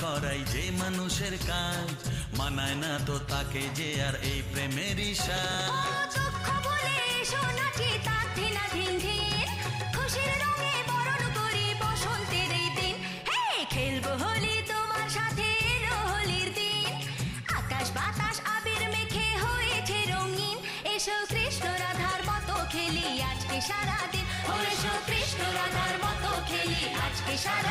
করাই যে মানুষের কাজ, মানায় না তো তাকে যে আর এই প্রেমেরই সাজ। খেলবো হোলি তোমার সাথে, এলো হোলির দিন। আকাশ বাতাস আবির মেখে হয়েছে রঙিন। এসো কৃষ্ণ রাধার মতো খেলি আজকে সারাদিন। এসো কৃষ্ণ রাধার মতো খেলি আজকে সারা